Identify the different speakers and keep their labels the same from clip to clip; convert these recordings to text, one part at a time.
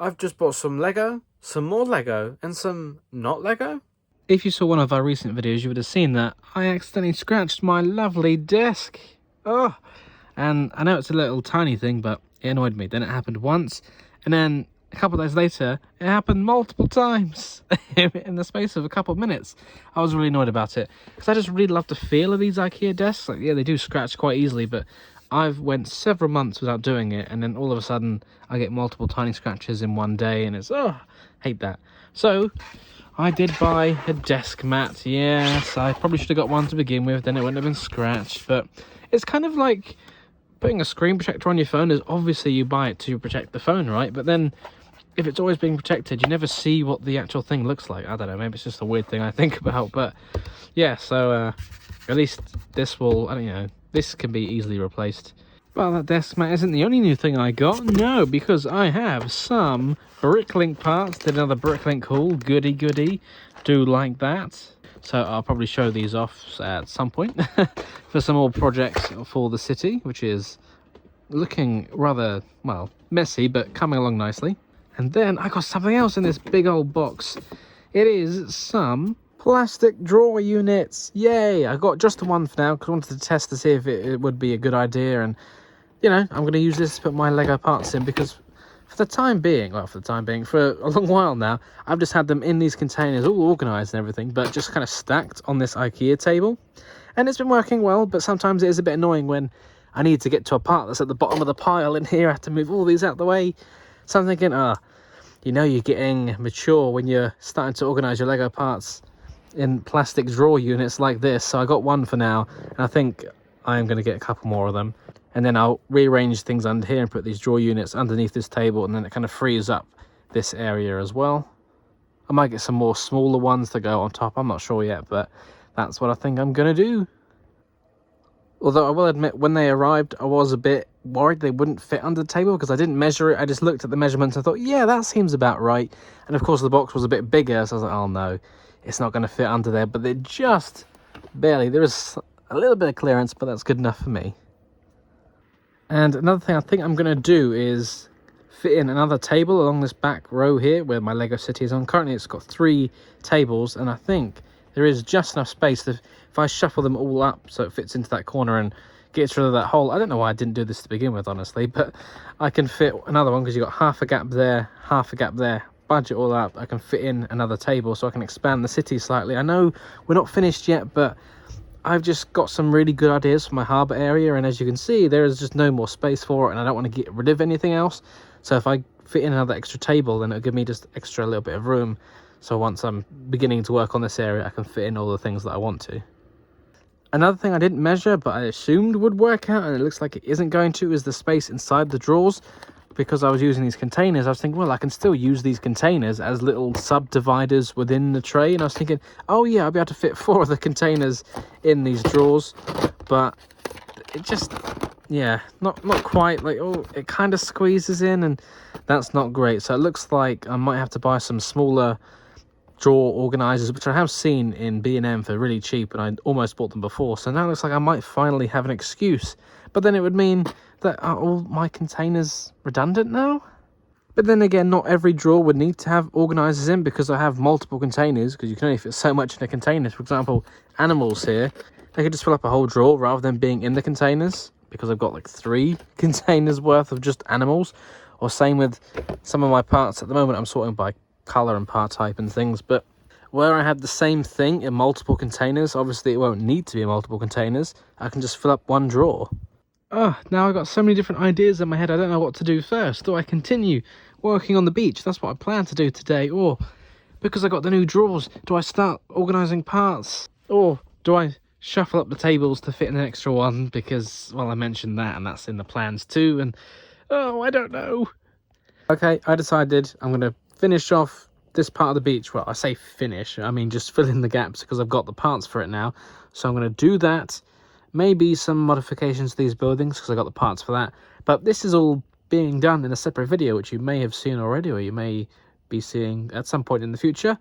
Speaker 1: I've just bought some Lego, some more Lego, and some not Lego.
Speaker 2: If you saw one of our recent videos, you would have seen that I accidentally scratched my lovely desk. Oh, and I know it's a little tiny thing, but it annoyed me. Then it happened once, and then a couple of days later, it happened multiple times in the space of a couple of minutes. I was really annoyed about it, because I just really love the feel of these IKEA desks. Like, yeah, they do scratch quite easily, but I've went several months without doing it, and then all of a sudden I get multiple tiny scratches in one day, and it's, oh, hate that. So I did buy a desk mat. Yes, I probably should have got one to begin with, then it wouldn't have been scratched. But it's kind of like putting a screen protector on your phone. Is obviously you buy it to protect the phone, right? But then if it's always being protected, you never see what the actual thing looks like. I don't know, maybe it's just a weird thing I think about. But yeah, so at least this will, I don't know, this can be easily replaced. Well, that desk mat isn't the only new thing I got. No, because I have some Bricklink parts. Did another Bricklink haul. Goody. Do like that. So I'll probably show these off at some point for some more projects for the city, which is looking rather, well, messy, but coming along nicely. And then I got something else in this big old box. It is some plastic drawer units. Yay! I got just the one for now because I wanted to test to see if it would be a good idea. And, you know, I'm going to use this to put my Lego parts in because for the time being, for a long while now, I've just had them in these containers all organised and everything, but just kind of stacked on this IKEA table. And it's been working well, but sometimes it is a bit annoying when I need to get to a part that's at the bottom of the pile in here. I have to move all these out the way. So I'm thinking, you know you're getting mature when you're starting to organise your Lego parts in plastic drawer units like this. So I got one for now, and I think I'm going to get a couple more of them. And then I'll rearrange things under here and put these drawer units underneath this table, and then it kind of frees up this area as well. I might get some more smaller ones to go on top. I'm not sure yet, but that's what I think I'm going to do. Although I will admit, when they arrived, I was a bit worried they wouldn't fit under the table because I didn't measure it. I just looked at the measurements and thought, yeah, that seems about right. And of course, the box was a bit bigger, so I was like, oh no, it's not going to fit under there. But they just barely. There is a little bit of clearance, but that's good enough for me. And another thing I think I'm going to do is fit in another table along this back row here where my Lego City is on. Currently, it's got 3 tables, and I think there is just enough space that if I shuffle them all up so it fits into that corner and gets rid of that hole. I don't know why I didn't do this to begin with, honestly, but I can fit another one because you've got half a gap there, half a gap there. Budget all up, I can fit in another table so I can expand the city slightly. I know we're not finished yet, but I've just got some really good ideas for my harbour area, and as you can see, there is just no more space for it, and I don't want to get rid of anything else. So if I fit in another extra table, then it'll give me just extra little bit of room. So once I'm beginning to work on this area, I can fit in all the things that I want to. Another thing I didn't measure, but I assumed would work out, and it looks like it isn't going to, is the space inside the drawers. Because I was using these containers, I was thinking, well, I can still use these containers as little subdividers within the tray. And I was thinking, oh yeah, I'll be able to fit 4 of the containers in these drawers. But it just, yeah, not quite. Like, oh, it kind of squeezes in, and that's not great. So it looks like I might have to buy some smaller drawer organizers, which I have seen in B&M for really cheap, and I almost bought them before. So now it looks like I might finally have an excuse. But then it would mean that are all my containers redundant now? But then again, not every drawer would need to have organizers in because I have multiple containers, because you can only fit so much in a container. For example, animals here, they could just fill up a whole drawer rather than being in the containers, because I've got like 3 containers worth of just animals. Or same with some of my parts. At the moment I'm sorting by color and part type and things, but where I had the same thing in multiple containers, obviously it won't need to be multiple containers. I can just fill up one drawer. Now I've got so many different ideas in my head, I don't know what to do first. Do I continue working on the beach? That's what I plan to do today. Or, because I got the new drawers, do I start organising parts? Or do I shuffle up the tables to fit in an extra one? Because, well, I mentioned that, and that's in the plans too. And, oh, I don't know. Okay, I decided I'm going to finish off this part of the beach. Well, I say finish, I mean just fill in the gaps because I've got the parts for it now. So I'm going to do that. Maybe some modifications to these buildings because I got the parts for that. But this is all being done in a separate video, which you may have seen already, or you may be seeing at some point in the future.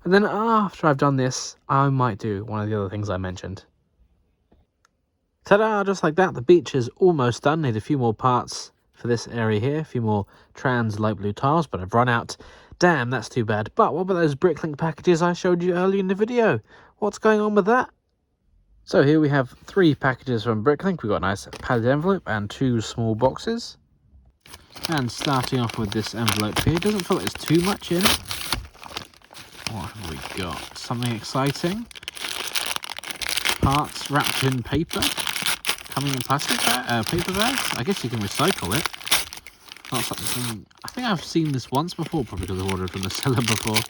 Speaker 2: And then after I've done this, I might do one of the other things I mentioned. Ta-da! Just like that, the beach is almost done. Need a few more parts for this area here. A few more trans light blue tiles, but I've run out. Damn, that's too bad. But what about those Bricklink packages I showed you earlier in the video? What's going on with that? So here we have 3 packages from Bricklink. We've got a nice padded envelope and 2 small boxes. And starting off with this envelope here, doesn't feel like there's too much in it. What have we got? Something exciting. Parts wrapped in paper. Coming in plastic paper bags. I guess you can recycle it. Not something. I think I've seen this once before, probably because I've ordered from the seller before.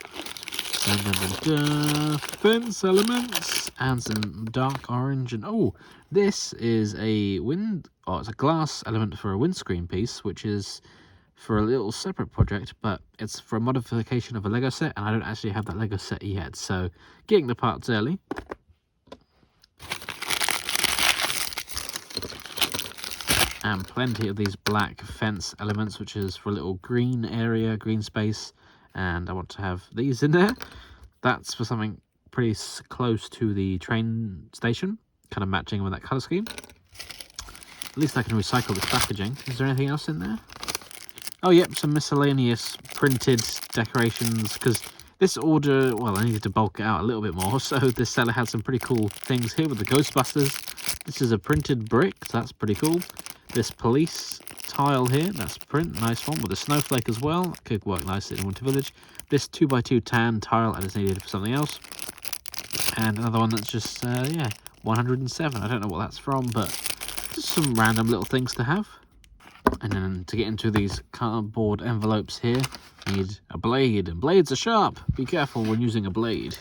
Speaker 2: Fence elements and some dark orange. And oh, this is a it's a glass element for a windscreen piece, which is for a little separate project, but it's for a modification of a Lego set, and I don't actually have that Lego set yet, so getting the parts early. And plenty of these black fence elements, which is for a little green area, green space, and I want to have these in there. That's for something pretty close to the train station, kind of matching with that colour scheme. At least I can recycle this packaging. Is there anything else in there? Oh, yep, some miscellaneous printed decorations, because this order, well, I needed to bulk it out a little bit more, so this seller had some pretty cool things here with the Ghostbusters. This is a printed brick, so that's pretty cool. This police tile here, that's print, nice one, with a snowflake as well. Could work nicely in Winter Village. This 2x2 tan tile I just needed for something else. And another one that's just, yeah, 107. I don't know what that's from, but just some random little things to have. And then to get into these cardboard envelopes here, you need a blade, and blades are sharp. Be careful when using a blade.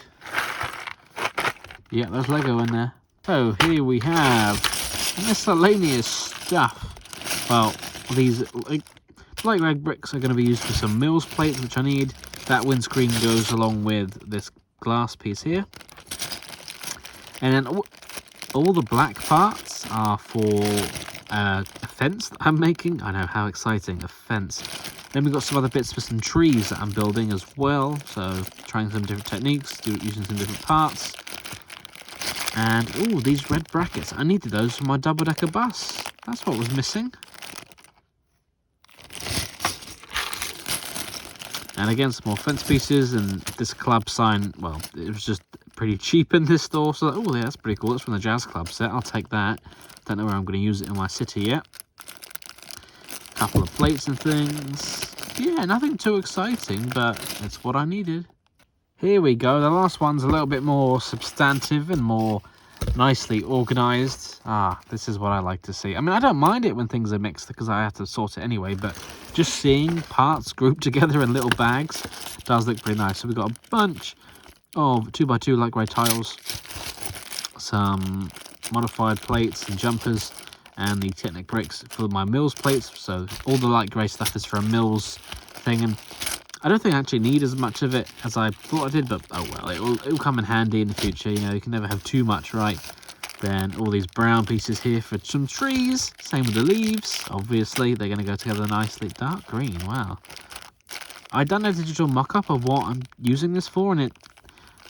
Speaker 2: Yeah, there's Lego in there. So here we have miscellaneous stuff. Well, these light red bricks are going to be used for some Mills plates, which I need. That windscreen goes along with this glass piece here. And then all the black parts are for a fence that I'm making. I know, how exciting, a fence. Then we've got some other bits for some trees that I'm building as well. So trying some different techniques, using some different parts. And, oh, these red brackets. I needed those for my double-decker bus. That's what was missing. And again, some more fence pieces, and this club sign, well, it was just pretty cheap in this store. So, oh, yeah, that's pretty cool. That's from the Jazz Club set. I'll take that. Don't know where I'm going to use it in my city yet. Couple of plates and things. Yeah, nothing too exciting, but it's what I needed. Here we go. The last one's a little bit more substantive and more nicely organized. This is what I like to see. I mean, I don't mind it when things are mixed because I have to sort it anyway, but just seeing parts grouped together in little bags does look pretty nice. So we've got a bunch of 2x2 light grey tiles, some modified plates and jumpers, and the Technic bricks for my Mills plates. So all the light grey stuff is for a Mills thing, and I don't think I actually need as much of it as I thought I did, but oh well, it'll come in handy in the future. You know, you can never have too much, right? Then all these brown pieces here for some trees. Same with the leaves. Obviously, they're going to go together nicely. Dark green, wow. I've done a digital mock-up of what I'm using this for, and it,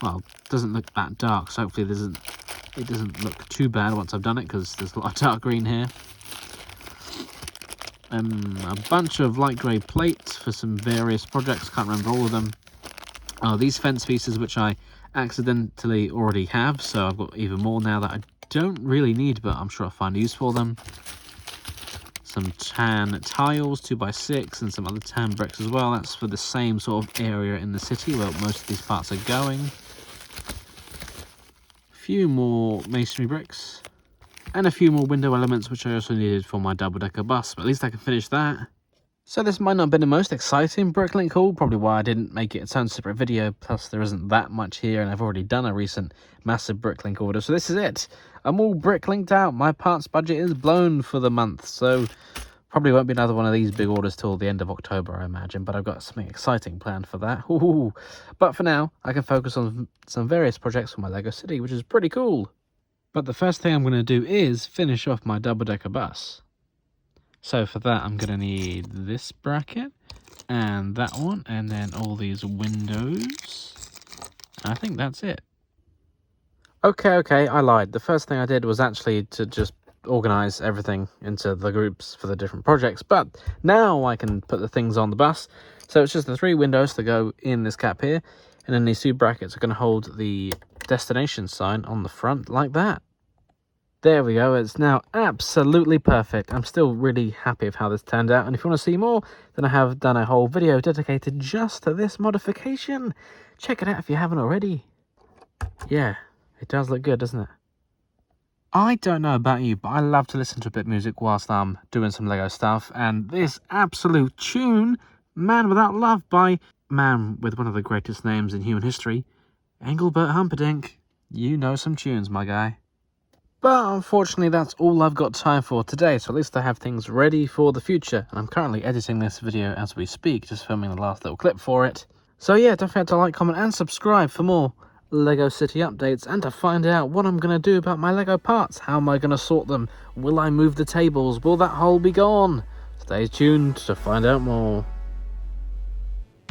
Speaker 2: well, doesn't look that dark. So hopefully it doesn't look too bad once I've done it, because there's a lot of dark green here. A bunch of light grey plates for some various projects. Can't remember all of them. Oh, these fence pieces, which I accidentally already have, so I've got even more now that I don't really need, but I'm sure I'll find a use for them. Some tan tiles, 2x6, and some other tan bricks as well. That's for the same sort of area in the city where most of these parts are going. A few more masonry bricks. And a few more window elements, which I also needed for my double-decker bus, but at least I can finish that. So this might not have been the most exciting Bricklink haul, probably why I didn't make it its own separate video, plus there isn't that much here, and I've already done a recent massive Bricklink order, so this is it. I'm all Bricklinked out, my parts budget is blown for the month, so probably won't be another one of these big orders till the end of October, I imagine, but I've got something exciting planned for that. Ooh. But for now, I can focus on some various projects for my LEGO City, which is pretty cool. But the first thing I'm going to do is finish off my double-decker bus. So for that, I'm going to need this bracket and that one, and then all these windows. I think that's it. Okay, I lied. The first thing I did was actually to just
Speaker 1: organize everything into the groups for the different projects. But now I can put the things on the bus. So it's just the 3 windows that go in this cap here, and then these 2 brackets are going to hold the destination sign on the front like that. There we go, it's now absolutely perfect. I'm still really happy with how this turned out, and if you want to see more, then I have done a whole video dedicated just to this modification. Check it out if you haven't already. Yeah, it does look good, doesn't it? I don't know about you, but I love to listen to a bit of music whilst I'm doing some Lego stuff, and this absolute tune, Man Without Love, by man with one of the greatest names in human history, Engelbert Humperdinck. You know some tunes, my guy. But unfortunately, that's all I've got time for today, so at least I have things ready for the future, and I'm currently editing this video as we speak, just filming the last little clip for it. So yeah, don't forget to like, comment, and subscribe for more Lego City updates, and to find out what I'm going to do about my Lego parts. How am I going to sort them? Will I move the tables? Will that hole be gone? Stay tuned to find out more.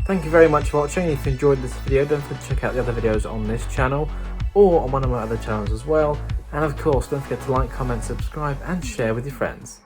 Speaker 1: Thank you very much for watching. If you enjoyed this video, don't forget to check out the other videos on this channel, or on one of my other channels as well. And of course, don't forget to like, comment, subscribe, and share with your friends.